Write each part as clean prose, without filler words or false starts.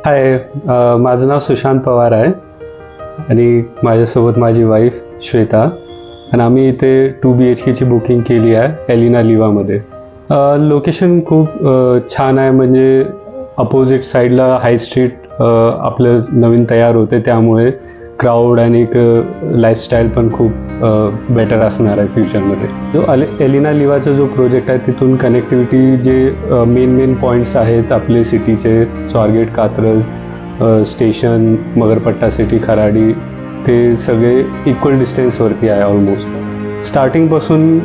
हाय, माझं नाव सुशांत पवार आहे आणि माझ्यासोबत माझी वाईफ श्वेता आणि आम्ही इथे 2 BHKची बुकिंग केली आहे एलिना लिवामध्ये. लोकेशन खूप छान आहे, म्हणजे अपोजिट साईडला हाय स्ट्रीट आपलं नवीन तयार होते, त्यामुळे क्राऊड आणि एक लाईफस्टाईल पण खूप बेटर असणार आहे फ्युचरमध्ये. जो एलिना लिवाचा जो प्रोजेक्ट आहे तिथून कनेक्टिव्हिटी जे मेन पॉईंट्स आहेत आपले सिटीचे, स्वारगेट, कात्रज स्टेशन, मगरपट्टा सिटी, खराडी, ते सगळे इक्वल डिस्टन्सवरती आहे ऑलमोस्ट. स्टार्टिंगपासून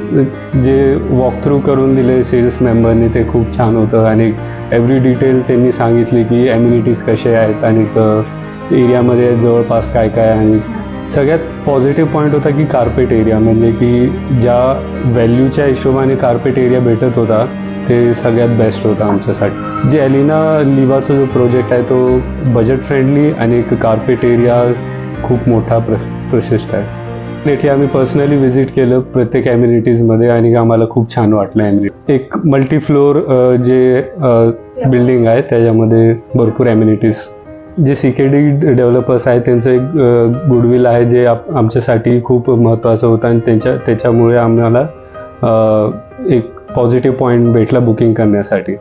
जे वॉक थ्रू करून दिले सेल्स मेंबरनी ते खूप छान होतं आणि एव्हरी डिटेल त्यांनी सांगितली की ॲम्युनिटीज कसे आहेत आणि एरियामध्ये जवळपास काय काय आहे. आणि सगळ्यात पॉझिटिव्ह पॉईंट होता की कार्पेट एरिया, म्हणजे की ज्या व्हॅल्यूच्या हिशोबाने कार्पेट एरिया भेटत होता ते सगळ्यात बेस्ट होता आमच्यासाठी. जे एलिना लिवाचा जो प्रोजेक्ट आहे तो बजेट फ्रेंडली आणि एक कार्पेट एरिया खूप मोठा प्रशस्त आहे. इथे आम्ही पर्सनली व्हिजिट केलं प्रत्येक ॲम्युनिटीजमध्ये आणि आम्हाला खूप छान वाटलं. ॲम्युनिटी एक मल्टी फ्लोअर जे बिल्डिंग आहे त्याच्यामध्ये भरपूर ॲम्युनिटीज. जे CKD डेव्हलपर्स आहेत त्यांचं एक गुडविल आहे जे आमच्यासाठी खूप महत्त्वाचं होतं आणि त्याच्यामुळे आम्हाला एक पॉझिटिव्ह पॉईंट भेटला बुकिंग करण्यासाठी.